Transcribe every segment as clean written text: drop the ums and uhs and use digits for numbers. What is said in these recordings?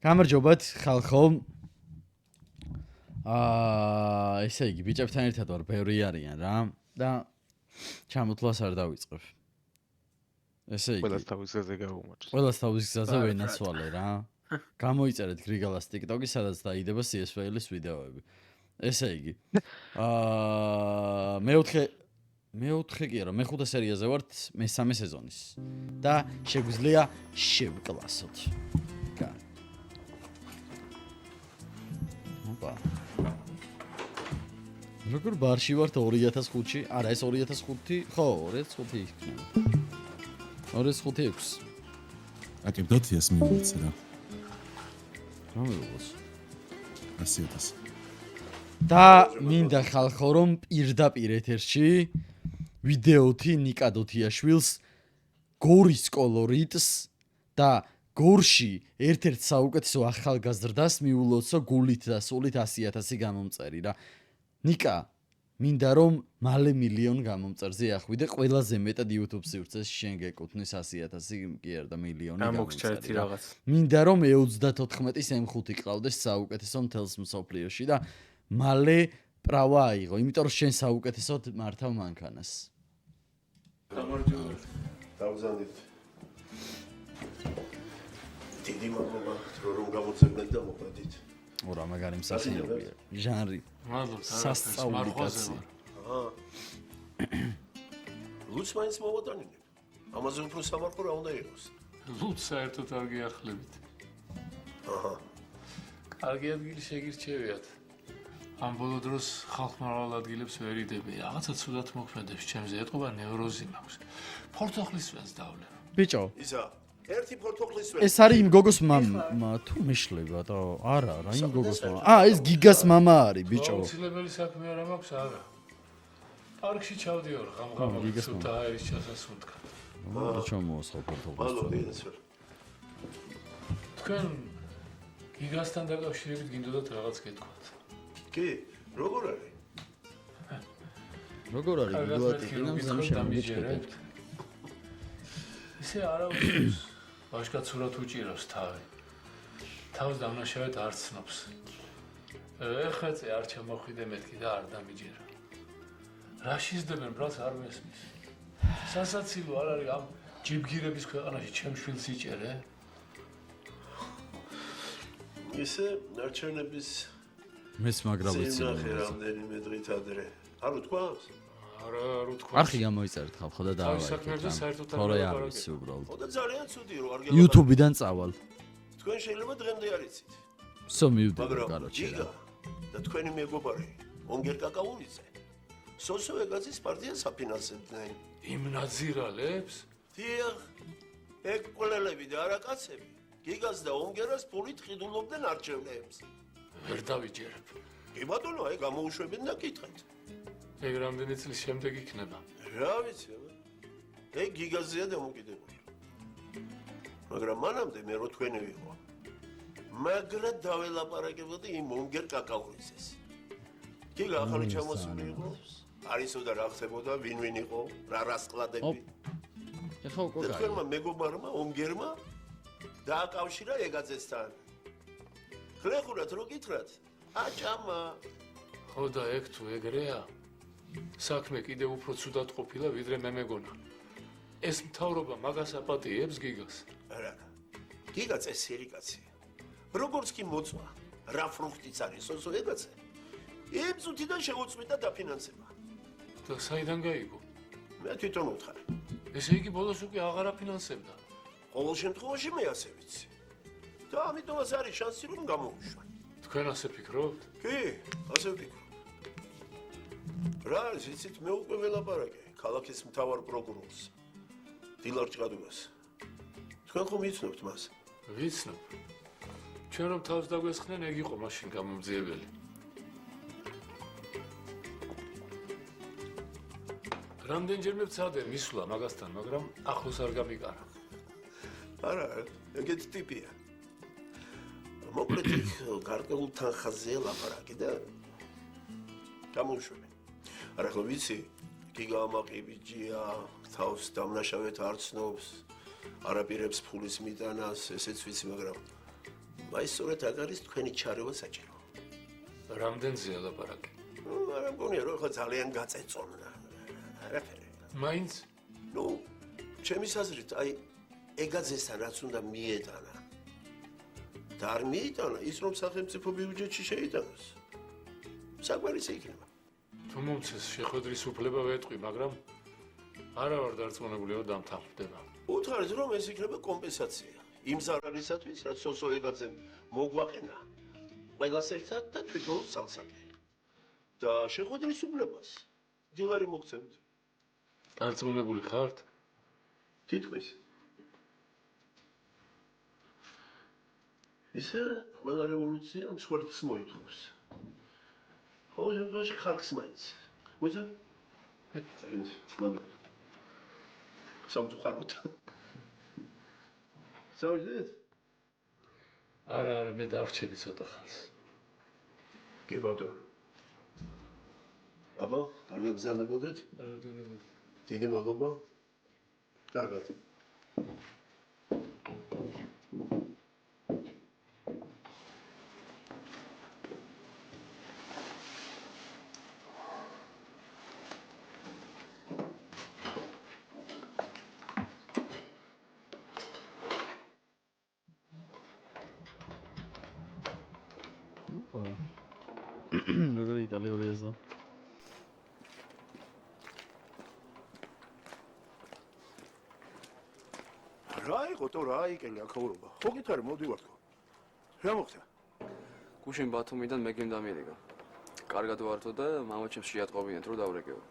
გამარჯობათ ხალხო. ესე იგი, ბიჭებთან ერთად ვარ, ბევრი არიან რა და ჩამოთვლას არ დავიწყებ. ესე იგი, ყველას თავის გზაზე გაუმარჯოს. ყველას თავის გზაზე ვენასვალე რა. გამოიწერეთ გრიგალას TikTok-ი, სადაც დაიდება CSFL-ის ვიდეოები. ესე იგი, მეოთხე კი არა, მეხუთე სერიაზე ვართ მესამე სეზონის და შეგვიძლია შევკლასოთ. როგორ ბარში ვართ 2005-ში? არა, ეს 2005-ი, ხო, 2005-ი იქნება. 2005-6. აკი დოციას მივიწე რა. რა მეგობროს? 100,000. და მინდა ხალხო რომ პირდაპირ ეთერში ვიდეოთი ნიკა დოთიაშვილს გორის კოლორიტს და გორში ერთ-ერთ საუკეთესო ახალგაზრდას მიულოცო გულით და სულით 100,000 გამომწერი რა. ნიკა მინდა რომ მალე მილიონ გამომწერზე ახვიდე ყველაზე მეტად YouTube სივრცეს შენ გეკუთვნის 100,000 კი არა და მილიონი გამოგჩერეთი რაღაც. მინდა რომ E34-ის M5 ყავდეს საუკეთესო მთელს მსოფლიოში და მალე პრავა აიღო, იმიტომ რომ შენ საუკეთესოდ მართავ მანქანას. გამარჯობა. დავზანდით. დიდი მადლობა რომ გამოცემდით და მოყვდით. ორა მაგარი მსახიობია. ჟანრი. მადლობა. სასწაულიკაცი. ლუც მაინც მოვატანინებ. ამაზე უფრო სამარხო რა უნდა იყოს? ლუც საერთოდ არ გიახლებით. აჰა. კარგი ადგილი შეგირჩევიათ. ამ ბოლო დროს ხალხმა მრავალ ადგილებს ვერ იდები. რაღაცა ცუდად მოქმედებს ჩემზე, ეთყობა ნევროზი მაქვს. ფორთოხლის ვენს დავლებ. ბიჭო, ისა, ერთი ფორთოხლის ვენ. ეს არის იმ გოგოს მამა თუ მეშლება და არა, რა იმ გოგოს მამა. ეს გიგას მამა არის, ბიჭო. აუცილებელი საქმე არა მაქვს, არა. პარკში ჩავდიოდი ღამღამად ცუდა აირის ჩასასუნთქა. ბიჭო მოსხო ფორთოხლის. მადლობა ინსვერ. თქვენ გიგასთან დაკავშირებით გინდოდათ რაღაც გეთქვათ. კი, როგორ არის? როგორ არის გიგლატი კიდევ შემიჯერებთ? ისე არა უწევს. ვაჟკაც ურად უჭირავს თავი. თავს დამნაშავედ არ ცნობს. ეხეწე არ ჩამოხვიდე მეთქი და არ დამიჯერა. რა შიზდებენ ბრალს არ მესმის. სასაცილო არ არის ამ ჯიბგირების ქვეყანაში ჩემ შვილს იჭერე? ისე ნარჩენების მეს მაგრა ვიცი. რამდენიმე დღით ადრე. არ უთქვას? არა, არ უთქვა. არხი გამოიწერეთ ხალხო და საქმეებზე საერთოდ არ თორე არ ვილაპარაკებ. ვიცი უბრალოდ. ხო და ძალიან ცუდი რომ არ YouTube-დან წავალ. თქვენ შეიძლება დღემდე არ იცით. სო მივდივარ მაგრამ კაროჩე. გიგა და თქვენი მეგობარი ონგერ კაკაურიძე სოციოგაზის პარტიას აფინანსებდნენ. იმ ნაძირალებს? დიახ, ეგ ყოლელები და არა კაცები. გიგას და ონგერას ფულით ყიდულობდნენ არჩევნებს. ვერ დავიჯერებ. კი ბატონო, აი გამოუშვებენ და კითხეთ. ეგ რამდენი წლის შემდეგ იქნება? რა ვიცი, ეგ გიგაზეა დამოკიდებული. მაგრამ მანამდე მე რო თქვენი ვიყო. მაგრად დაველაპარაკებოდი იმ ონგერ კაკაურიძეს. გიგა ახალი ჩამოსული იყო. არისო და რა ხდებოდა, ვინ იყო, რა რასყლადები. ეხლა უკვე და თქვენმა მეგობარმა ონგერმა დააკავშირა ეგაძესთან. ხლეხურად რო გითხრათ, აჭამა. ხო და ეგ თუ ეგრეა? საქმე კიდევ უფრო ცუდად ყოფილა, ვიდრე მე მეგონა. ეს მთავრობა მაგას აპატიებს გიგას. არა. გიგა წესიერი კაცია. როგორც კი მოწვა, რა ფრუქტიც არის ოსო ეგაცე. იმ წუთიდან შეუწყვეტა დაფინანსება. და საიდან გაიგო? მე თვითონ ვთხარ. ესე იგი ბოლოს უკვე აღარ აფინანსებდა. ყოველ შემთხვევაში მე ასე ვიცი. და ამიტომაც არის შანსი რომ გამოუშვა. თქვენ ასე ფიქრობთ? კი, ასე ვფიქრობ. რა არის, იცით, მე უკვე ველაპარაკე ქალაქის მთავარ პროკურორს. დილარ ჭყადუას. თქვენ ხომ იცნობთ მას? ვიცნობ. ჩვენ რომ თავს დაგვესხნენ, ეგ იყო მაშინ გამომძიებელი. რამდენჯერმე ვცადე მისვლა მაგასთან, მაგრამ ახლოს არ გამიკარა. არა, ეგეთი ტიპია. მოკლედ გარკვეულ თანხაზე ლაპარაკი და გამოუშვებენ. არა ხო ვიცი, გიგა ამაყიბიჯია, თავს დამნაშავედ არ ცნობს, არაპირებს ფულის მიტანას, ესეც ვიცი, მაგრამ მაინც სწორედ აქ არის თქვენი ჩარევა საჭირო. რამდენზეა ლაპარაკი? არა მგონია რომ ხა ძალიან გაწეწონა. არაფერი. მაინც ნუ ჩემი აზრით აი ეგაძესთან რაც უნდა მიეტანა. და არ მიეტანა ის რომ სახელმწიფო ბიუჯეტში შეიტანოს. საკვირისი იქნება. თუ მომცეს შეხვედრის უფლება ვეტყვი, მაგრამ არა ვარ დარწმუნებული რომ დამთავრდება. უთხარით რომ ეს იქნება კომპენსაცია. იმ ზარალისათვის რაც სოსო ეგაძემ მოგვაყენა. ყველას ერთად და თვითონ სალსაკი. და შეხვედრის უფლებას დილარი მოგცემთ. დარწმუნებული ხართ? თითქმის. ისე ყველა რევოლუცია მსხვერპლს მოითხოვს. ხოლო შემთხვევაში ხალხს მაინც. მოიცა? სამწუხაროდ. საუბრობთ? არა, მე დავრჩები ცოტა ხანს. კი ბატონო. აბა, არ გაგზავნებოდეთ? დიდი მადლობა. კარგად. როგორ იტალიური ესა? რა იყო თო რა იკელი აქაურობა? ხო გითხარი მოდივართო. რა მოხდა? გუშინ ბათუმიდან მეგემ დამიერიგა. კარგად ვართო და მამაჩემს შეატყობინეთ რომ დავრეკეო.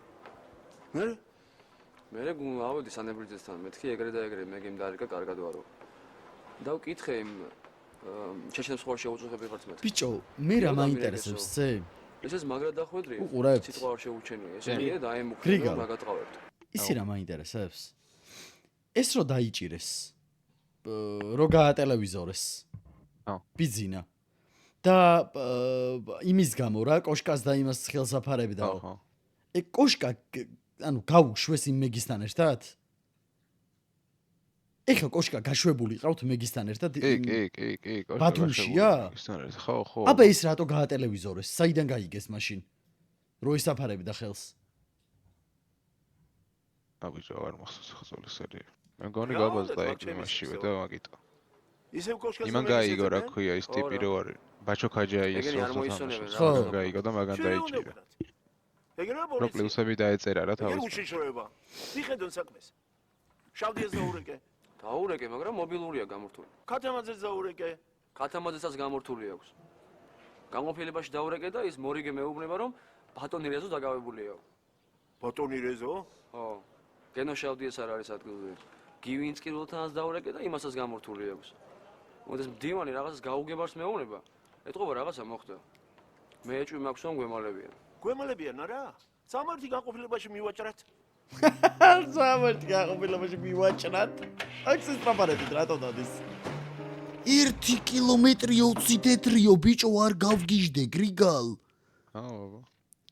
მე ავედი სანებრიძესთან მეთქი ეგრე და ეგრე მეგემ დაერგა კარგად ვარო. და ვკითხე იმ ჩეჩნებს ხوار შეუწუხები ხართ მეთქი. ბიჭო, მე რა მაინტერესებს ზე? ეს მაგრად დახვედრია. უყურებთ? სიტყვა არ შეუჩენია. ეს მე დაემუქრა გრიგალ. რა გატყავებთ. ისი რა მაინტერესებს? ეს რო დაიჭირეს. რო გაატელევიზორეს. ბიზინა. და იმის გამო რა კოშკას და იმას ხელს აფარებდა. კოშკა ანუ გაუშვეს იმ მეგისთან ერთად? ეხლა კოშკა გაშვებული ყავთ მეგისთან ერთად? კი, ბათუმშია? ხო. აბა ის რატო გაატელევიზორეს? საიდან გაიგეს მაშინ? რო ისაფარებდა ხელს? აბიჯო არ მახსოვს ხაზოლის სერია. მე მგონი გაბაზდა ეგ იმაშივე და მაგიტო. ისევ კოშკას იმან გაიგო რა ქვია ის ტიპი რო არის. ბაჩო ქაჯაი ის ეგენი არ მოისონებენ რა. ხო. გაიგო და მაგან დაიჭირა. ეგრე რო პლუსები დაეწერა რა ეს თავის. უშიშროება. მიხედონ საქმეს. შავდიეს დაურეკე. დაურეკე, მაგრამ მობილურია გამორთული. ქათამაძეს დაურეკე. ქათამაძესაც გამორთული აქვს. გამოფილებაში დაურეკე და ის მორიგე მეუბნება რომ ბატონი რეზო დაგავებულია. ბატონი რეზო? ხო. გენო შავდიეს არ არის ადგილზე. გივინსკილოთანაც დაურეკე და იმასაც გამორთული აქვს. მოდი ეს მდივანი რაღაცას გაუგებარს მეუბნება. ეთყობა რაღაცა მოხდა. მე ეჭვი მაქვს რომ გვემალებიან. გვემალებიან არა? სამართი განყოფილებაში მივაჭრათ. სამართი გაყოფილებაში მივაჭრათ. აქ ეს ტრაპარებით რატო დადის? 1 კილომეტრი 20 თეთრიო ბიჭო არ გავგიჟდე გრიგალ. აუ,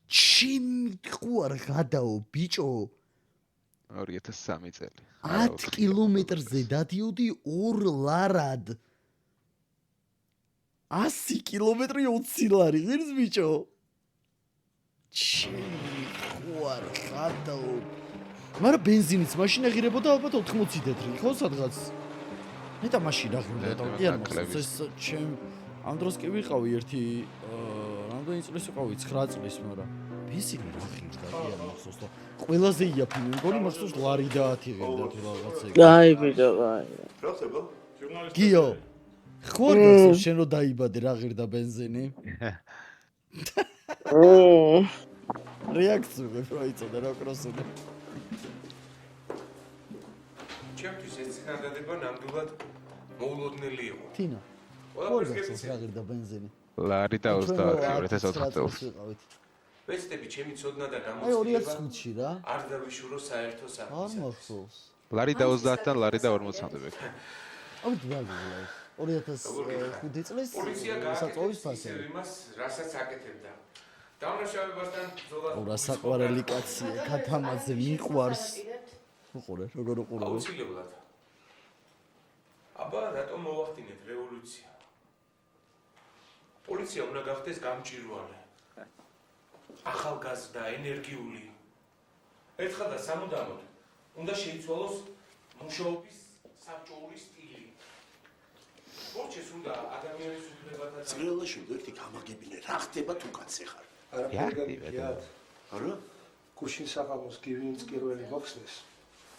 ჩიმ ხوار გადაო ბიჭო. 2003 წელი. 10 კილომეტრზე დადიოდი 2 ლარად. 100 კილომეტრი 20 ლარი ღირს ბიჭო. ჩიმ ხوار გადაო. მაგრამ ბენზინის მაშინა ღირებოდა ალბათ 80 თეთრი, ხო სადღაც? ნეტა მაშინა ღირებოდა. კი არ მახსოვს ეს ჩემ ამ დროს კი ვიყავი ერთი რამდენი წლის ვიყავი 9 წლის, მაგრამ ბენზინი რა ღირდა, კი არ მახსოვს და ყველაზე იაფი მე მგონი მახსოვს ლარი და 10 ღირდა თუ რაღაცა. აი ბიჭო, აი. რა ხდება? გიო. ხო გასულ შენ რო დაიბადე რა ღირდა ბენზინი? რეაქცია პროიწოდა რა კროსული. ჩემთვის ეს წინადადება ნამდვილად მოულოდნელი იყო. თინა. ხო გასულ რა ღირდა ბენზინი? ლარი და 2004 წელს. ვეცდები ჩემი ცოდნა და აი გამოცდილება 2005-ში რა. არ დავიშურო საერთო არ საქმის. მახსოვს. ლარი და 30-დან ლარი და 40-მდე ბექ. ავით დაგიგია. 2005 წლის პოლიცია საწოვის გააკეთეს ფასი. ისევ იმას, რასაც აკეთებდა. დამნაშავებასთან ბრძოლა ურა საყვარელი კაცია, ქათამაძე მიყვარს. უყურე, როგორ უყურე. აუცილებლად. აბა, რატომ მოვახდინეთ რევოლუცია? პოლიცია უნდა გახდეს გამჭვირვალე. ახალგაზრდა, ენერგიული. ერთხელ და სამუდამოდ უნდა შეიცვალოს მუშაობის საბჭოური სტილი. ორჩეს უნდა ადამიანის უფლებათა წრელაში ვერტი გამაგებინე, რა ხდება თუ კაცი ხარ? არა? გუშინ საღამოს გივინს პირველი მოხსნეს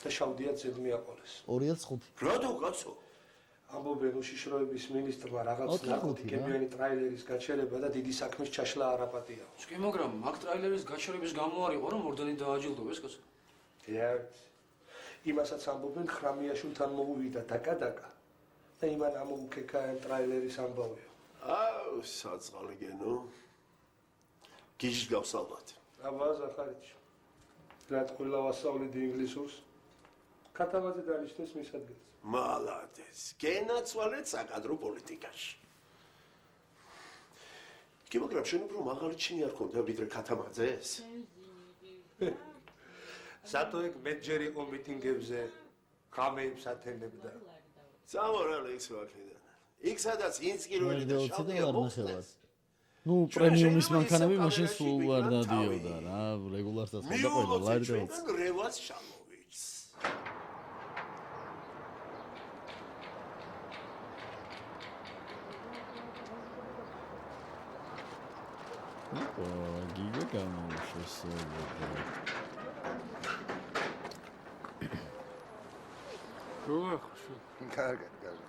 და შავდია ძედ მიაყოლეს. 2005. რატო კაცო? ამბობენ უშიშროების მინისტრმა რაღაც ნარკოტიკებიანი ტრაილერის გაჩერება და დიდი საქმის ჩაშლა არ აპატია. კი, მაგრამ მაგ ტრაილერის გაჩერების გამო არ იყო რომ ორდენი დააჯილდოვეს, კაცო. ერთ იმასაც ამბობენ ხრამიაშვილთან მოუვიდა დაკადაკა და იმან ამოუქეკა ამ ტრაილერის ამბავი. აუ, საწყალგენო. გიჟგავს ალბათ. აბა ზახარიჩ. რაც ყველა ვასწავლიდი ინგლისურს. კატალაზე დანიშნეს მის ადგილს. მალადეს. გენაცვალეთ საკადრო პოლიტიკაში. კი, მაგრამ შენ უფრო მაღალი ჩინი არ ქონდა ვიდრე ქათამაძეს? სათო ეგ მეტჯერ იყო მიტინგებზე, ღამეებს ათენებდა. წამორ ალექს ვაქედან. იქ სადაც ინსკირველი და ვიდეოც და შავდია არ მოხსნეს. ნახევარ. ნუ პრემიუმის მანქანები მაშინ სულ არ დადიოდა რა, რეგულარსაც ხონდა ყველა ლაირდეოც. რევას შალოვიჩს. ოპა, გიგა გამოვშესებოდა. კარგად, კარგად.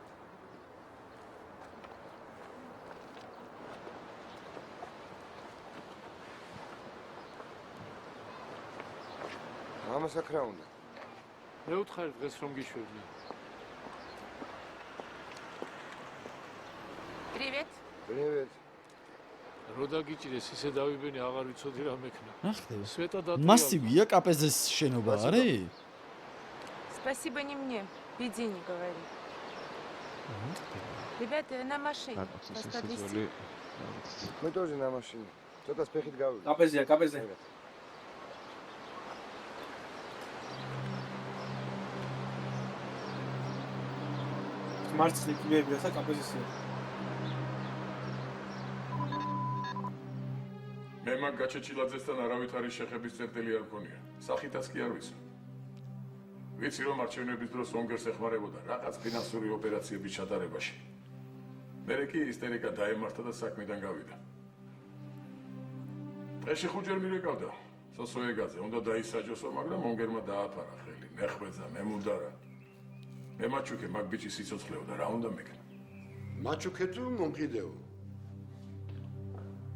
მამას აქ რა უნდა? მე ვთხარი დღეს რომ გიშვებდი. Привет. Привет. რო დაგიჭირეს ისე დავიბენი აღარ ვიცოდი რა მექნა. რა ხდება? სვეტა დატოვა. მასივია კაპეზეს შენობა არის? Спасибо не мне. Беди не говори. Ребята, я на машине. Вас подвезти? მე тоже на машине. ცოტა სპეხით გავიდე. კაპეზია, კაპეზე. მარცხნივ კიბერია და კაპეზისია. მე მაგ გაჩეჩილაძესთან არავითარი შეხების წერტილი არ მქონია. სახითაც კი არ ვიცი. ვიცი რომ არჩევნების დროს ონგერს ეხმარებოდა რაღაც ფინანსური ოპერაციების ჩატარებაში. მერე კი ისტერიკა დაემართა და საქმიდან გავიდა. დღეში ხუჯერ მირეკავდა. სოსოეგაძე უნდა დაისაჯოსო, მაგრამ ონგერმა დააფარა ხელი. მეხვეძა, მემუდარა. მე მაჩუქე მაგ ბიჭი სიცოცხლეოდა, რა უნდა მეკნა? მაჩუქე თუ მომყიდეო?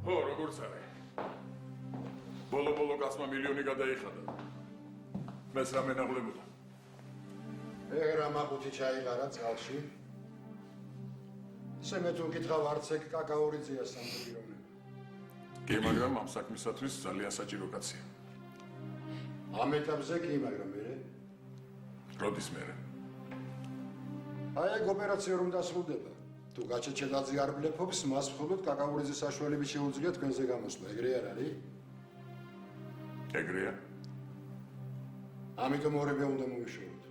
ხო, როგორც არის. ბოლო კაცმა მილიონი გადაიხადა. მეც რა მენაღლებოდა. ეგ რა მაბუთი ჩაიღარა წყალში? ესე მე თუ გითხრა არც ეგ კაკაურიძეა სამფერონება. კი, მაგრამ ამ საქმისათვის ძალიან საჭირო კაცია. ამ ეტაპზე კი, მაგრამ მე როდის მერე? აი ეგ ოპერაცია რომ დასრულდება. თუ გაჩეჩელაძე არ ბლეფობს, მას მხოლოდ კაკაურიძის საშუალებით შეუძლია თქვენზე გამოსვლა. ეგრე არ არის? ეგრეა. ამიტომ ორებე უნდა მოვიშოროთ.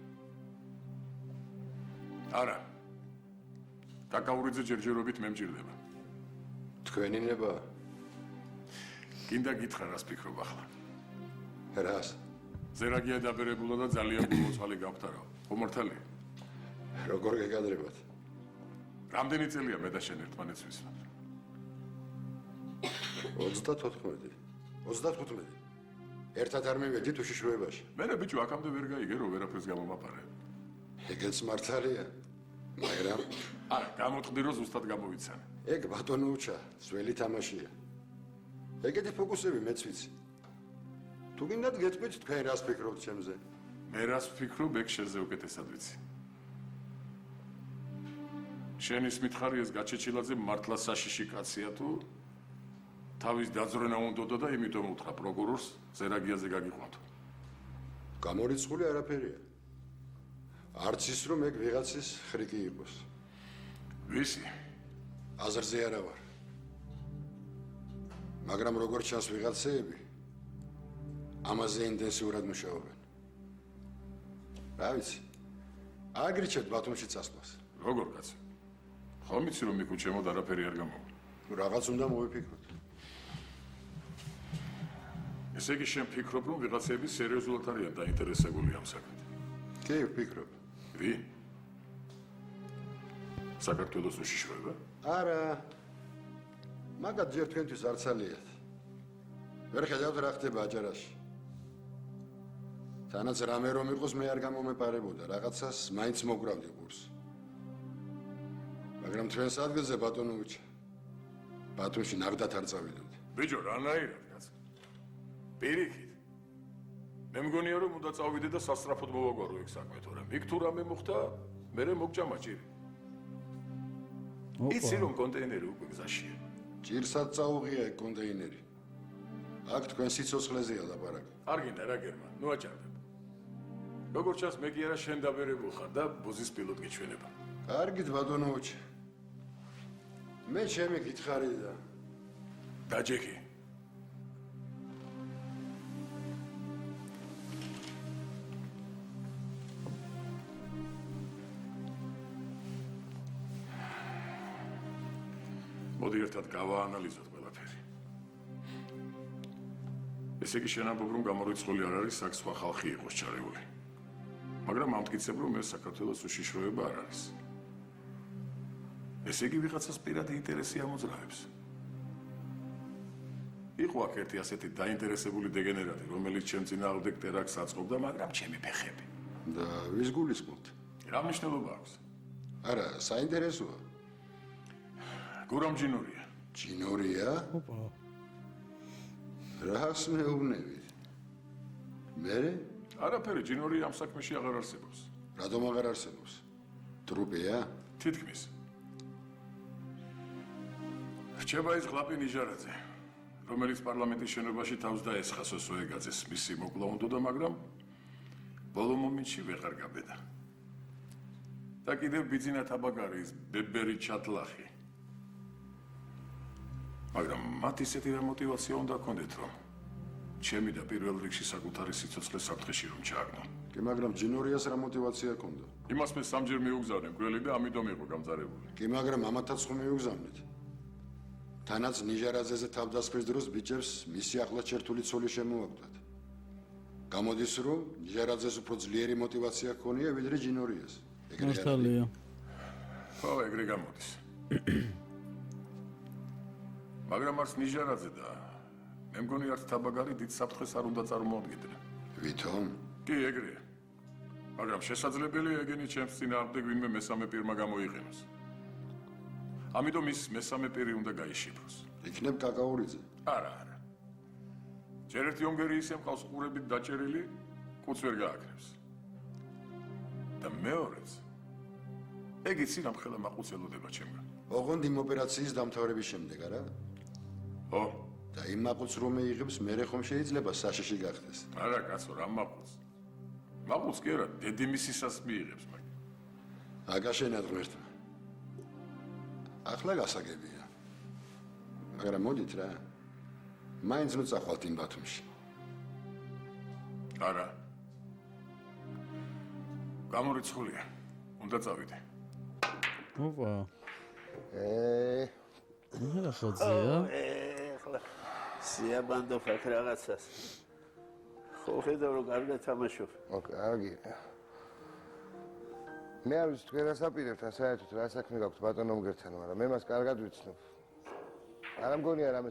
არა. კაკაურიძე ჯერჯერობით მე მჭირდება. თქვენი ნება? კიდე გითხრა რას ფიქრობ ახლა? რას? ზერაგია დაბერებულა და ძალიან გულმოწყალე გავხტარო. ხომართალია. როგორ გეკადრებათ? რამდენი წელია მე და შენ ერთმანეთს ვისმენთ? 34. 35. ერთად არ მივედით უშიშროებაში. მერე ბიჭო აქამდე ვერ გაიგე რომ ვერაფერს გამომაპარე. ეგეც მართალია. მაგრამ არა, გამოწყდი რომ ზუსტად გამოვიცანე. ეგ ბატონო უჩა, ძველი თამაშია. ეგეთი ფოკუსები მეც ვიცი. თუ გინდათ გეტყვით თქვენ რას ფიქრობთ ჩემზე? მე რას ვფიქრობ, ეგ შენზე უკეთესად ვიცი. შენის მითხარი ეს გაჩეჩილაძე მართლა საშიში კაცია თუ თავის დაძრონა უნდოდა და იმიტომ უთხრა პროკურორს ზერაგიაზე გაგიყვანთო. გამორიცხული არაფერია. არც ის რომ ეგ ვიღაცის ხრიკი იყოს. ვისი? აზრზე არა ვარ. მაგრამ როგორ ჩანს ვიღაცეები ამაზე ინტენსიურად მუშაობენ. რა ვიცი. აგრიჩეთ ბათუმში წასვლას. როგორ კაცო? ხომ იცი რომ იქ უჩემოდ არაფერი არ გამოვა. რაღაც უნდა მოვიფიქროთ. ესე იგი შენ ფიქრობ, რომ ვიღაცები სერიოზულად არიან დაინტერესებული ამ საქმით? კი, ვფიქრობ. ვინ? საქართველოს უშიშროება? არა. მაგათ ჯერ თქვენთვის არ ცალიათ. ვერ ხედავთ რა ხდება აჭარაში. თანაც რამე რომ იყოს მე არ გამომეპარებოდა, რაღაცას მაინც მოგравდი ყურს. მაგრამ თქვენს ადგილზე ბატონოვიჩ ბათუმში ნახდათ არ წავიდოდი. ბიჭო, რანაირად კაც? პირიქით. მე მგონია რომ უნდა წავიდე და სასწრაფოდ მოვაგვარო ეგ საქმე, თორემ იქ თუ რამე მოხდა, მე მოგჭამა ჭირი. იცი რომ კონტეინერი უკვე გზაშია. ჭირსაც წაუღია ეგ კონტეინერი. აქ თქვენ სიცოცხლეზეა ლაპარაკი. არ გინდა რა გერმა, ნუ აჭარდებ. როგორც ჩანს მე კი არა შენ დაბერებულ ხარ და ბუზის პილოტ გიჩვენება. კარგით ბატონოვიჩ. მე ჩემი გითხარი და დაჯექი. მოდი ერთად გავაანალიზოთ ყველაფერი. ესე იგი შენ ამბობ, რომ გამორიცხული არ არის, აქ სხვა ხალხი იყოს ჩარეული. მაგრამ ამტკიცებ, რომ ეს საქართველოს უშიშროება არ არის. ესე იგი ვიღაცას პირადი ინტერესი ამოძრავებს. იყო აქ ერთი ასეთი დაინტერესებული დეგენერატი, რომელიც ჩემ წინააღმდეგ ტერაქტს აწყობდა, მაგრამ ჩემი ფეხები. და ვის გულისხმობთ? რა მნიშვნელობა აქვს? არა, საინტერესოა. გურამ ჯინორია. ჯინორია? ოპა. რას მეუბნებით? მე? არაფერი, ჯინორია ამ საქმეში აღარ არსებობს. რატომ აღარ არსებობს? ტრუპია? თითქმის. რჩება ის ღლაპი ნიჟარაძე, რომელიც პარლამენტის შენობაში თავს დაესხა სოსოეგაძეს. მისი მოკლა უნდოდა, მაგრამ ბოლო მომენტში ვეღარ გაბედა. და კიდევ ბიძინა თაბაგარის ბებერი ჩატლახი. მაგრამ მათ ისეთი რა მოტივაცია უნდა ჰქონდეთ, რომ ჩემი და პირველ რიგში საკუთარი სიცოცხლე საფრთხეში რომ ჩააგდო. კი, მაგრამ ჯინორიას რა მოტივაცია ჰქონდა? იმას მე სამჯერ მიუგზავნე მკვლელი და ამიტომ იყო გამძარებული. კი, მაგრამ ამათაც ხომ მიუგზავნეთ. თანაც ნიჟარაძეზე თავდასხმის დროს ბიჭებს მისი ახლად ჩერთული ცოლი შემოაგდათ. გამოდის, რომ ნიჟარაძეს უფრო ძლიერი მოტივაცია ჰქონია, ვიდრე ჯინორიას. მართალია. ხო, ეგრე გამოდის. მაგრამ არც ნიჟარაძე და მე მგონი არც თაბაგარი დიდ საფრთხეს არ უნდა წარმოადგენდნენ. ვითომ? კი, ეგრეა. მაგრამ შესაძლებელია ეგენი ჩემს წინააღმდეგ ვინმე მესამე პირმა გამოიყენოს. ამიტომ ის მესამე პირი უნდა გაიშიფროს. იქნებ კაკაურიძე? არა. ჯერ ერთი ომგერი ისე მყავს ყურებით დაჭერილი, კუც ვერ გააკრებს. და მეორეც, ეგ იცი რამხელა მაყუცელოდება ჩემგან. ოღონდ იმ ოპერაციის დამთავრების შემდეგ, არა? ხო. და იმ მაყუც რომ ეიღებს, მერე ხომ შეიძლება საშიში გახდეს? არა, კაცო, რა მაყუც? მაყუც კი არა, დედიმისისას მიიღებს მაგ. აგაშენად ღმერთმა. ახლა გასაგებია. მაგრამ მოდით რა. მაინც ნუ წახვალთ იმ ბათუმში. არა. გამორიცხულია. უნდა წავიდე. ოპა. რა ხო, ხოძია? ეხლა სიაბანდო ფაქ რაღაცას. ხო, ხედავ რომ კარგად თამაშობ. კარგი. მე არ ვიცი თქვენ რას აპირებთ, საერთოდ რა საქმე გაქვთ ბატონო მგერთან, მაგრამ მე მას კარგად ვიცნობ. არ მგონია რამე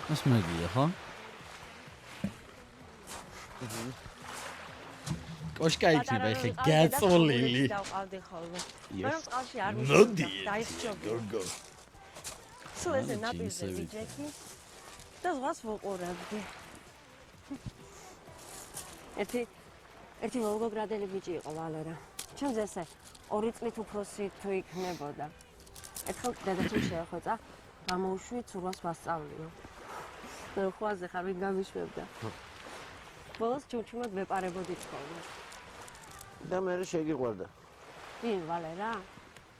ეს მეგია ხო? კოშკა იქნება ხე გაწოლილი. დავყავდი ხოლმე. მაგრამ წყალში არ მოდი. დაისჯობი. გოგო. სულ ესე ნაპირზე ვიჯექი და ზღვას ვუყურებდი. ერთი ვოლგოგრადელი ბიჭი იყო ვალერა. ჩემს ესე 2 წლით უფროსი თუ იქნებოდა. ერთხელ დედაჩემ შეახვეწა, გამოუშვი ცურვას ვასწავლიო. მე ხვაზე ხარ ვინ გამიშვებდა. ბოლოს ჩუჩუმად ვეპარებოდით ხოლმე. და მე შეგიყვარდა. ვინ ვალერა?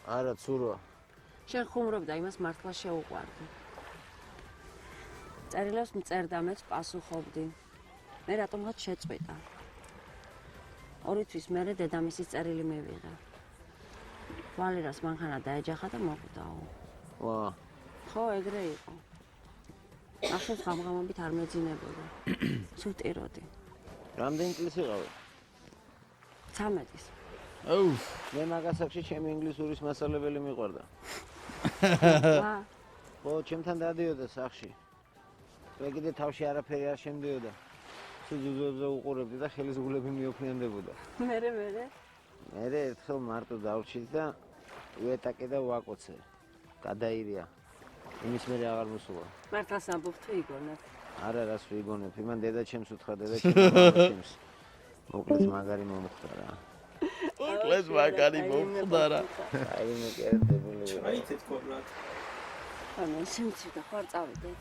არა, ცურვა. შენ ხუმრობდა იმას მართლა შეუყვარდი. წერილებს მწერდა მეც პასუხობდი. მე რატომღაც შეწყვიტა. 2 თვის მერე დედამისის წერილი მივიღე. ვალერას მანქანა დაეჯახა და მოკვდაო. ვა. ხო, ეგრე იყო. ახშობს ღამღამობით არ მეძინებოდა. სუტიროდი. რამდენი წლის იყავი? 13-ის. აუ, მე მაგასაკში ჩემი ინგლისურის მასწავლებელი მიყვარდა. ხო, ჩემთან დადიოდა სახში. მე კიდე თავში არაფერი არ შემდიოდა. სუძუძებზე უყურებდი და ხელისგულები მიოქმნიანდებოდა. მერე. მე ერთხელ მარტო დავრჩით და უეტაკე და ვაკოცე. გადაირია. იმის მერე აღარ მოსულა. მართლაც ამბობ თუ იგონებ? არა, რას ვიგონებ? იმან დედა ჩემს უთხრა, დედა ჩემს. მოკლედ მაგარი მომხდა რა. მოკლედ მაგარი მომხდა რა. აი მე კერდებული ვარ. ჩაიცეთ კობრად. ანუ შემცირდა ხარ წავიდეთ.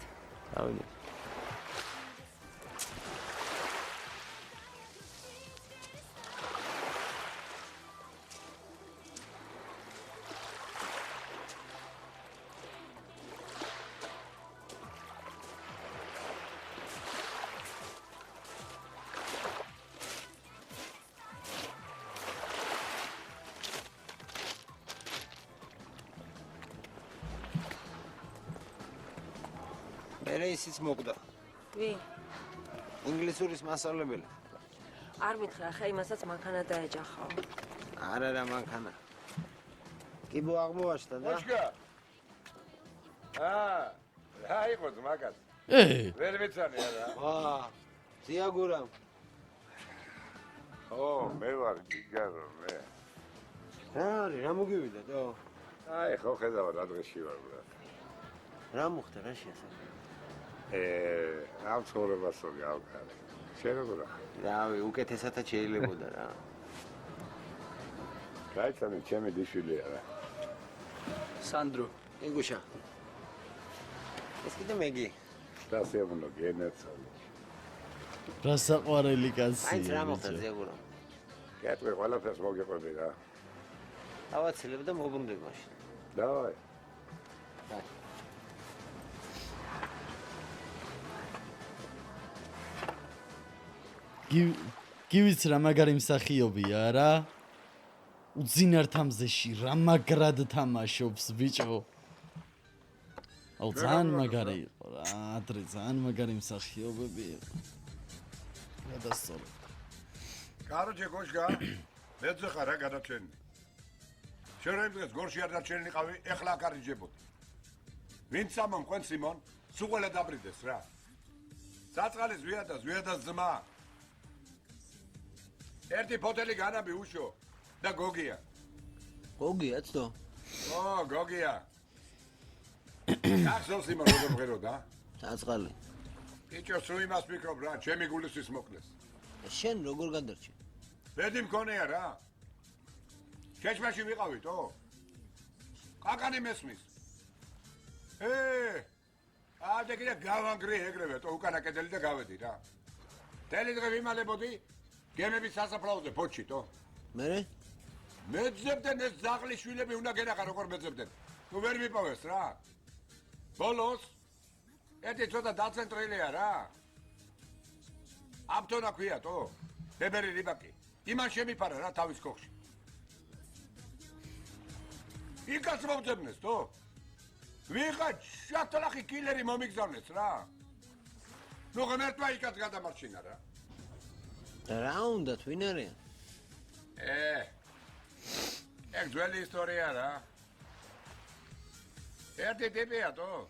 წავიდეთ. მერე ისიც მოგდა. ვინ? ინგლისურის მასწავლებელი. არ მითხრა, ხა იმასაც მანქანა დაეჯახაო. არა, მანქანა. კიბო აღმოვაჩნდა და. კოშკა. რა იყო მაგას? ვერ მეცანი არა. ვა, ზიაგურამ. მე ვარ გიგარო მე. რა არის, რა მოგივიდა და? აი, ხო ხედავ რა დღეში ვარ ბრა. რა მოხდა რა შეასახე? ამ ცხოვრებას ვარ გავკარე. შენ როგორ ხარ? რავი, უკეთესათა შეიძლებოდა რა. გაიცანი, ჩემი დიშვილია რა. სანდრო. იგუშა. ეს კიდე მეგი. დასიამოვნო გენეცა. რა საყვარელი აი, კაცი. რა მოხდა ზიაგურამ? კეთვი ყველაფერს მოგიყვები რა. ავაცილებ და მობრუნდები მაშინ. დავაი. გივიც რა მაგარი მსახიობია რა. უძინარ თამზეში რა მაგრად თამაშობს ბიჭო. აუ ძალიან მაგარი იყო რა. ადრე ძალიან მაგარი მსახიობები იყო. გადასწორე. კაროჩე კოშკა, მეძე ხარ რა გადაჩენილი. შენ რა იმდენს გორში არ დაჩენილიყავი, ეხლა აქ არიჯებოდ. ვინ სამონ ყვენ სიმონ, სუყველა დაბრიდეს რა. საწყალის ვიადას ძმა. ერთი ფოტელი განაბი უშო და გოგია. გოგიაც თო? გოგია. ახსოვს იმან როგორ მღეროდა? საწყალი. ბიჭო, სულ იმას ვფიქრობ რა, ჩემი გულისთვის მოკლეს. შენ როგორ გადარჩი? ბედი მქონია რა. შეჭმაში ვიყავითო? კაკანი მესმის. და კიდე გავანგრე ეგრევე, თო უკანა კედელი და გავედი რა. თელი დღე ვიმალებოდი გემების სასაფლაოზე ფოჩი, თო? მერე? მეძებდნენ ეს ძაღლი შვილები უნდა გენახა როგორ მეძებდნენ. ნუ ვერ მიპოვეს რა. ბოლოს ერთი ცოტა დაცენტრილია რა. აბტონა ქვია, თო? ბებერი რიბაკი. იმან შემიფარა რა თავის ქოხში. იქაც მომძებნეს, თო? ვიღა შატლახი კილერი მომიგზავნეს რა. ნუ ღმერთმა იქაც გადამარჩინა რა. რა უნდა ვინ არის? ეგ ძველი ისტორია რა. ერთი ტიპია, თო?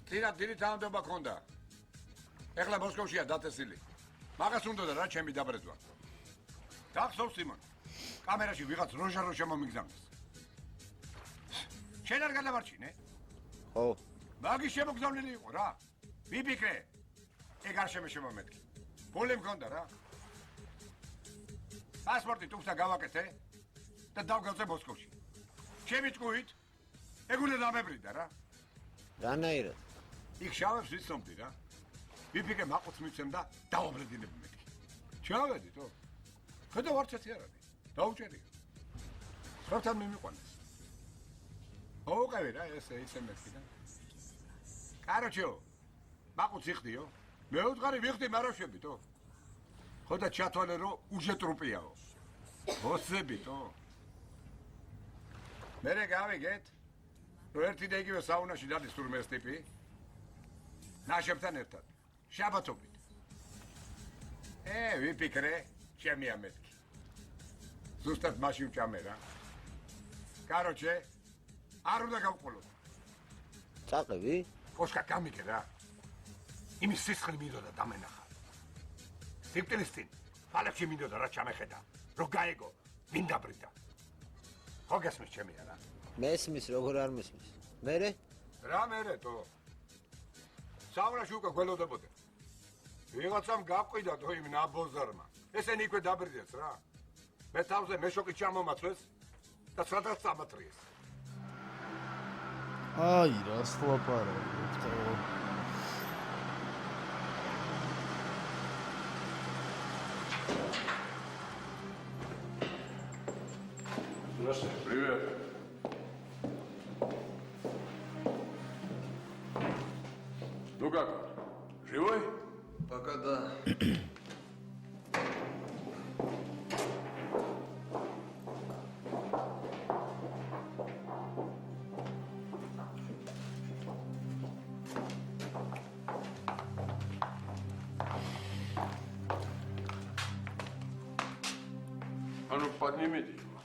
წინა დიდი თანამდებობა ქონდა. ეხლა მოსკოვშია დაწესილი. მაგას უნდა რა ჩემი დაბრეწვა. გახსოვს სიმონ. კამერაში ვიღაც როჟარო შემომიგზავნეს. შენ არ გადავარჩინე? ხო. მაგის შემოგზავნილი იყო რა. ვიფიქრე. ეგ არ შემომეთქი. ფული მქონდა რა. პასპორტი თუხთა გავაკეთე და დავგავწე მოსკოვში. ჩემი წკუით ეგ უნდა დამებრიდა რა. რანაირად? იქ შავებს ვიცნობდი რა. ვიფიქრე მაყუთს მიცემ და დავაბრედინებ მეთქი. ჩავედითო? ხედავ არც ერთი არ არის. დაუჭერია. სხვათან მიმიყვანეს. მოუყევი რა ესე მეთქი და. კაროჩო. მაყუთს იხდიო? მე უთხარი ვიხდი მაროშებითო? ხო და ჩათვალე რომ უჟე ტრუპიაო. მოსებითო? მერე გავიგეთ? რომ ერთი და იგივე საუნაში დადის თურმე ეს ტიპი? ნაშებთან ერთად. შაბათობით. ვიფიქრე, ჩემი ამეთქი. ზუსტად მაშინ ვჭამე რა. კაროჩე, არ უნდა გავყოლო. წაყევი? კოშკა გამიგე რა. იმის სისხლი მინდოდა დამენახა. სიკვდილის წინ, ფალებში მინდოდა რა ჩამეხედა. რო გაეგო, ვინ დაბრიდა. ხო გესმის ჩემი არა? მესმის, როგორ არ მესმის. მერე? რა მერე თო? საუნაში უკვე გველოდებოდნენ. ვიღაცამ გაყიდა თო იმ ნაბოზარმა. ესენი იქვე დაბრიდეს რა. მე თავზე მეშოკი ჩამომაცვეს და სადაც წამოტრიეს. აი, რას ლაპარაკობ? Здравствуйте, привет. Ну как, живой? Пока да. А ну поднимите его.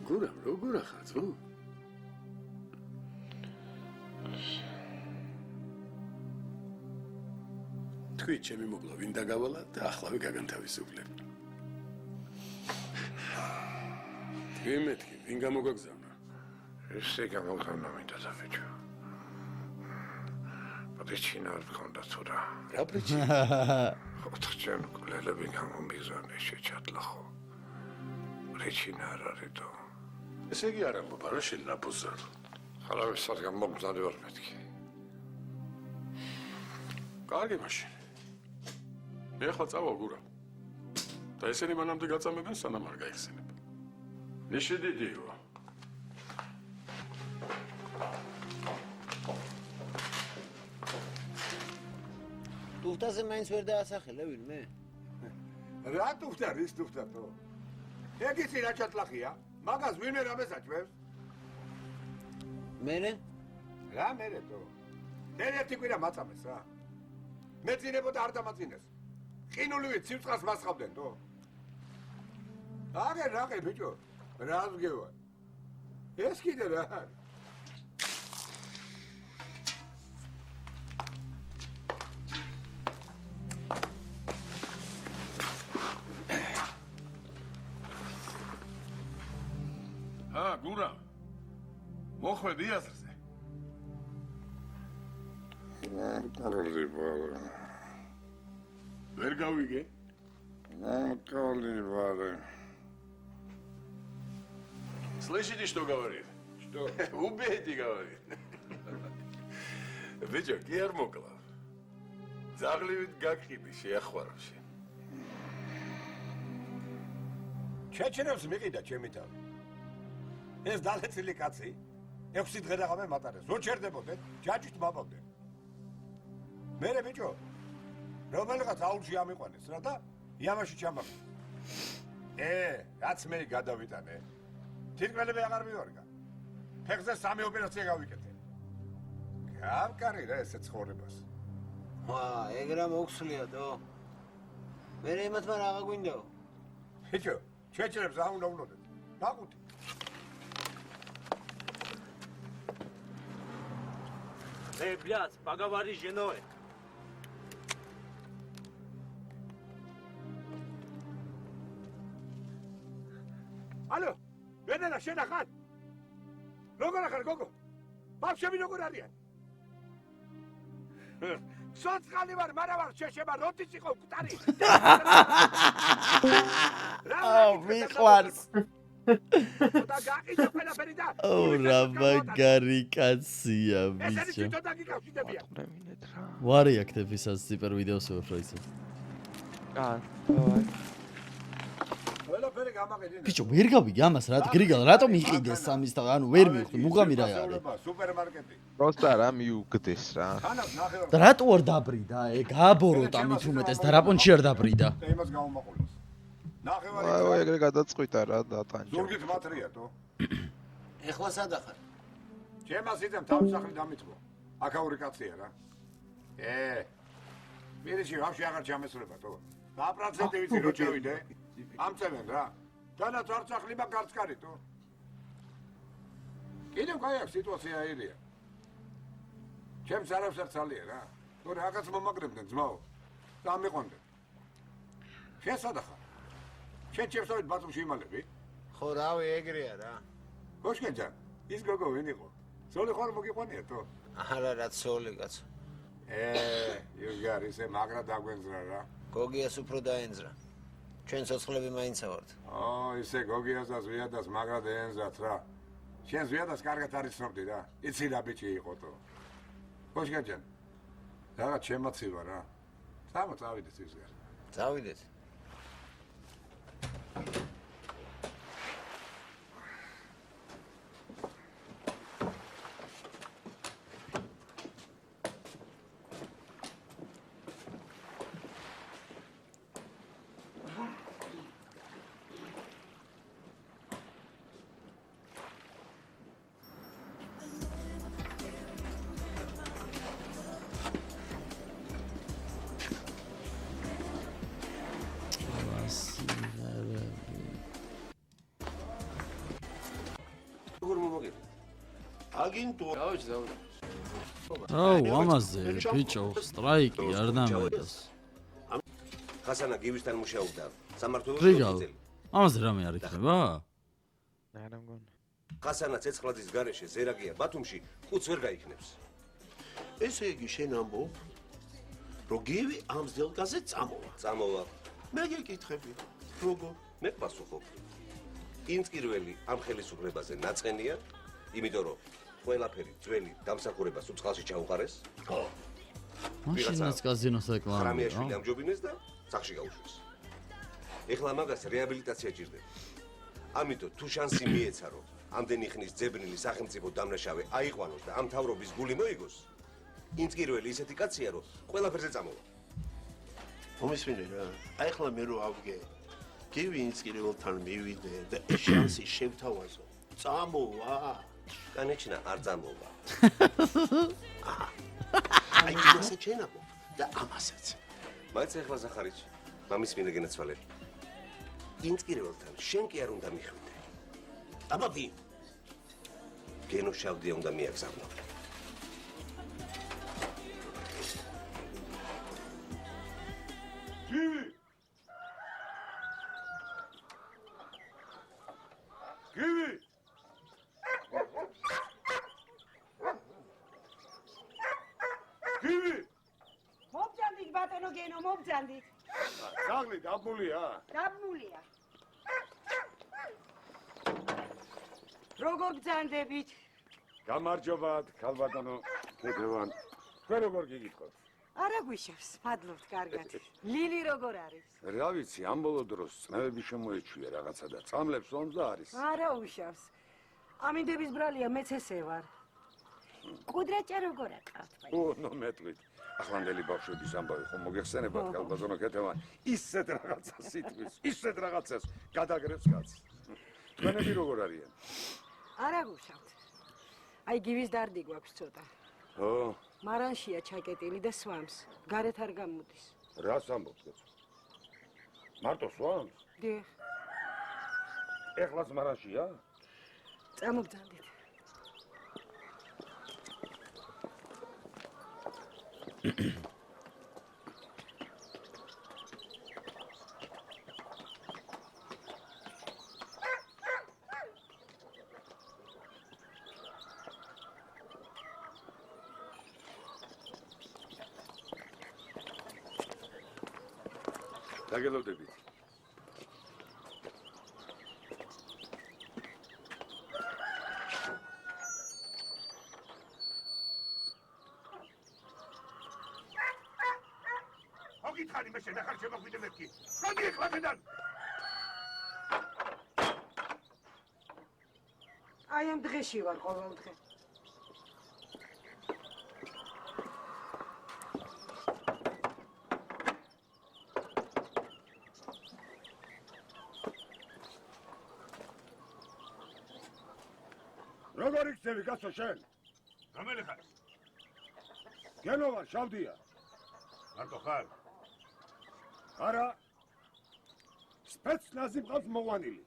გურამ, როგორ ახაც, ხო? თქვი, ჩემი მოგლა ვინ დაგავალა და ახლავე გაგანთავისუფლებ. თქვი მეთქი, ვინ გამოგაგზავნა? ესე გამოგზავნა მინდა დაბეჭო. პრიჩინა არ მქონდა თუ რა. რა პრიჩინა? ოთხჯერ კვლელები გამომიგზავნე შეჩატლახო. პრიჩინა არ არის თო. ესე იგი არ ამბობ, რა შენ ნაბოზარ. ხალხი სადგან მომგზავნე ვარ მეთქი. კარგი მაშინ. მე ახლა წავალ გურა. და ესენი მანამდე გაწამებენ სანამ არ გაიხსენებ. ნიში დიდიო. ტუფტაზე მაინც ვერ დაასახელე ვინმე? რა ტუფტა, რის ტუფტა თო? ეგ იცი რა ჩატლახია? მაგას ვინმე რამეს აჭვევს? მერე? რა მერე თო? ერთი კვირა მაწამეს რა. მეწინებოდა არ დამაწინეს. ყინულივით სივრწყას მასხავდნენ თო? აგე ბიჭო, რა ვგევა? ეს კიდე რა არის? გურა. მოხვედი აზრზე. კაროლიბა. ვერ გავიგე? კაროლიბა. Слышите, что говорит? Что? Убейте, говорит. Бечо, კი არ მოკლა. ძაღლივით გაგყიდი შეახვაროში. ჩეჩენებს მიყიდა ჩემი თავი. ეს დალეცილი კაცი 6 დღე დაღამე მატარეს. რო ჩერდებოდნენ, ჯაჭვით მაბავდნენ. მერე ბიჭო, რომელიღაც აულში ამიყვანეს რა და იამაში ჩამაგდა. რაც მე გადავიტანე. თირკმელები აღარ მივარგა. ფეხზე 3 ოპერაცია გავიკეთე. გავკარი რა ესე ცხოვრებას. ეგ რა მოხსლიათო? მე იმათმა რაღა გვინდაო? ბიჭო, შეჭრებს რა უნდა ვნოდეთ? დაყუთი. блядь, поговори с женой. ალო, ვენერა შენ ახალ? როგორ ახალ გოგო? ბავშვები როგორ არიან? სოცხალი ვარ, მარა ვარ, შეშება როდის იყო მკვდარი? მიყვარს. და გაყიდო ყველაფერი და რა მაგარი კაცია ესენი ბიჭო. თვითონ დაგიკავშირდებიან. ვარი აქტებისას სუპერ ვიდეოს ვეფროიცე. ყველაფერი გამაყიდი. ბიჭო, ვერ გავიგე ამას რა გრიგალ, რატომ იყიდეს სამის და ანუ ვერ მივხვდი, მუღამი რა არის. სუპერმარკეტი. პროსტა რა მიუგდეს რა. და რატო არ დაბრიდა? გააბოროტა მით უმეტეს და რაპონჩი არ დაბრიდა. და იმას გამომაყოლეს. ნახევარი. აი ეგრე გადაწყვიტა რა დატანჯა. ზურგით მათრიათო. ეხლა სად ახარ? ჩემას იცემ თავსახლი დამიწყო. აქაური კაცია რა. მირიში ვაფშე აღარ ჩამესრებათო. და პროცენტი ვიცი რო ჩავიდე. ამწევენ რა. თანაც არ წახლიბა გარწკარითო. კიდევ კაი აქვს სიტუაცია აირია. ჩემს არაფერს არ ცალია რა. თუ რაღაც მომაგრებდნენ ძმაო. და ამიყვანდნენ. შენ სად ახარ? შენ ჩემსავით ბათუმში იმალები? ხო, რავი, ეგრეა რა. გოშკენჯან, ის გოგო ვინ იყო? სოლი ხარ მოგიყვანიათო? არა, რა ცოლი კაცო. იუგარ, ისე მაგრა დაგვენძრა რა. გოგიას უფრო დაენძრა. ჩვენ ცოცხლები მაინცა ვართ. ისე გოგიას და ზვიადას მაგრა დაენძრათ რა. შენ ზვიადას კარგად არ იცნობდი რა. იცი რა ბიჭი იყოთო. გოშკენჯან, რაღაც შემოცივა რა. წავიდეთ ის გარ. წავიდეთ. აგენტურა. დავიჭი. ამაზე ბიჭო, სტრაიკი არ დამედას. ხასანა გივისთან მუშაობდა სამართლოს გრიგალ, ამაზე რამე არ იქნება? არა მგონი. ხასანა ცეცხლაძის გარეშე ზერაგია ბათუმში ხუთს ვერ გაიქნებს. ესე იგი შენ ამბობ, რომ გივი ამ ზელგაზე წამოვა. მე გეკითხები, როგორ? მე პასუხობ. ინწკირველი ამ ხელისუფლებაზე ნაწყენია, იმიტომ რომ ყველაფერი ძველი დამსახურებას უცხალში ჩაუყარეს. ხო. მაშინაც კაზინოს რეკლამა. ხრამიაშვილი ამჯობინეს და სახში გაუშვეს. ეხლა მაგას რეაბილიტაცია ჭირდება. ამიტომ თუ შანსი მიეცა რომ ამდენი ხნის ძებნილი სახელმწიფო დამნაშავე აიყვანოს და ამ თავრობის გული მოიგოს, ინწკირველი ისეთი კაცია რომ ყველაფერზე წამოვა. მომისმინე რა. აი ახლა მე რო ავგე, გივი ინწკირველთან მივიდე და ეს შანსი შევთავაზო. წამოვა. განეჩინა არ წამოვა. აი ისე ჩენაბო და ამასაც. მაინც ახლა ზახარიჩი, მამის მინდა გენაცვალე. ინწკირველთან შენ კი არ უნდა მიხვიდე. აბა ვინ? გენო შავდია უნდა მიაგზავნო. გივი! გივი! გივი! მობძანდით ბატონო გენო, მობძანდით. საღლი დაბმულია? დაბმულია. როგორ ბძანდებით? გამარჯობათ, ქალბატონო ქეთევან. თქვენ როგორ გიგითხოთ? არა გვიშევს, მადლობთ კარგად. ლილი როგორ არის? რა ვიცი, ამ ბოლო დროს წნევები შემოეჩვია რაღაცა და წამლებს ომს და არის. არა უშავს. ამინდების ბრალია მეც ესე ვარ. კუდრაჭა როგორ აკავთ? ნუ მეტყვით. ახლანდელი ბავშვების ამბავი ხომ მოგეხსენებათ, ქალბატონო ქეთევან. ისეთ რაღაცას იტყვის, ისეთ რაღაცას გადაგრებს კაცს. თქვენები როგორ არიან? არა გუშავთ. აი გივის დარდი გვაქვს ცოტა. ო, მარანშია ჩაკეტილი და სვამს. გარეთ არ გამოდის. რას ამბობთ კაცო? მარტო სვამ? დიახ. ეხლაც მარაშია? წამოგძანდით. დაგელოდებით. მოგითხარი მე შედახარ შემოგვიდე მეთქი. მოდი ეხლა მედან. აი ამ დღეში ვარ ყოველ დღე. როგორ იქცევი კაცო შენ? რომელი ხარ? გენო ვარ, შავდია. მარტო ხარ? არა. სპეცნაზი მყავს მოყვანილი.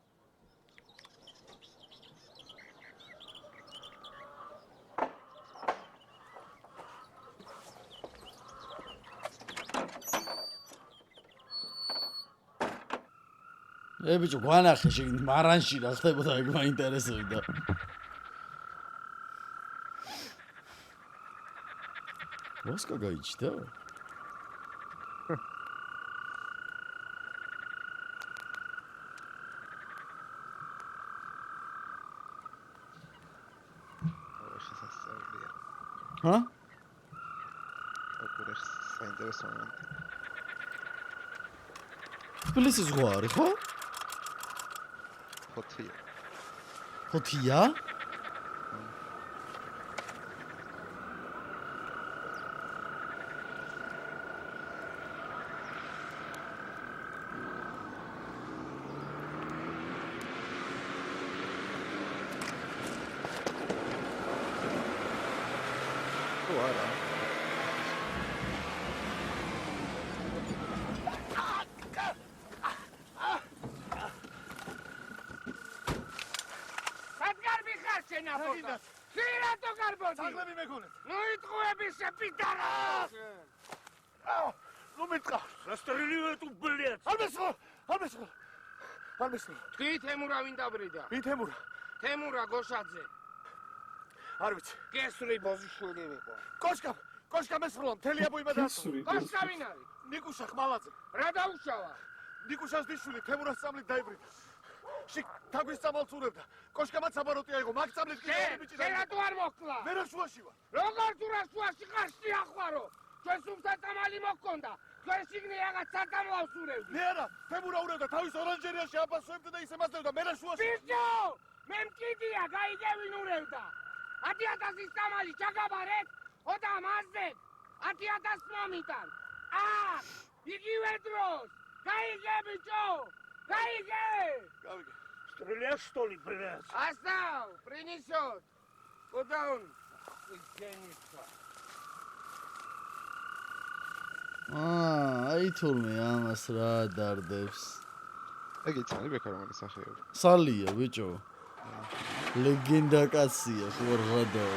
ბიჭო, გვანახე შეგინდ მარანში რა ხდებოდა ეგ მაინტერესებდა. ვასკა გაიჩნდა? ჰა? ოპერეს საინტერესო მომენტი. თბილისი ზღვა არის, ხო? ფოთია. ფოთია? თქვი თემურა ვინ დაბრიდა? ვინ თემურა? თემურა გოშაძე. არ ვიცი. გესური ბოზიშვილი ვიყო. კოშკა მესროლა მთელი აბოიმა დაასწრო. კოშკა ვინ არის? ნიკუშა ხმალაძე. რა დაუშავა? ნიკუშას დიშვილი თემურას სამლით დაიბრიდა. შიქ თაგვის წამალს ურევდა. კოშკამაც საბაროტი აიღო, მაგ წამლით კი ბიჭი. შენ რატო არ მოხლა? მე რა შუაში ვარ? როგორ თუ რა შუაში ყარში ახვარო? ჩვენ სულთა წამალი მოქონდა. ჩვენ შიგნი რაღაც საწამლავს ურევდი. მე არა, თემურა ურევდა თავის ორანჟერიაში აბასოებდა და ისე მასწევდა. მე რა შუაში? ბიჭო, მე მკიდია, გაიგე ვინ ურევდა. 10,000-ის წამალი ჩაგაბარეთ, ოდა მასზე 10,000 მომიტან. იგივე დროს. გაიგე ბიჭო, გაიგე. გავიგე. Стреляешь, что ли, блядь? Оставь, принесет. Куда он? Денежка. აი თურმე ამას რა დარდებს. ეგ იცანი ბექა რომელი სახეობა? სალია ბიჭო. ლეგენდა კაცია, ხო რა და.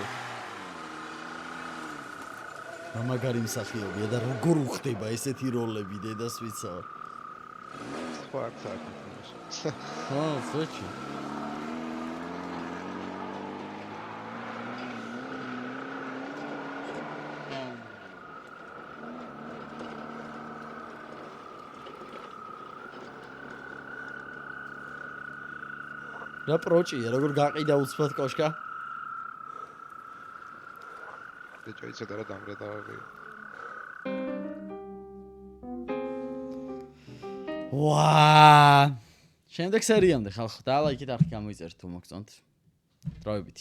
მაგარი მსახიობია და როგორ უხდება ესეთი როლები დედას ვიცა. სხვა აქ საერთოდ. ხო, საჩი. რა პროჭია, როგორ გაყიდა უცბად კოშკა? ბიჭო, იცოდა რა დამრედავები. ვა! შემდეგ სერიამდე ხალხო და ლაიქით არხი გამოიწერთ თუ მოგწონთ. დროებით.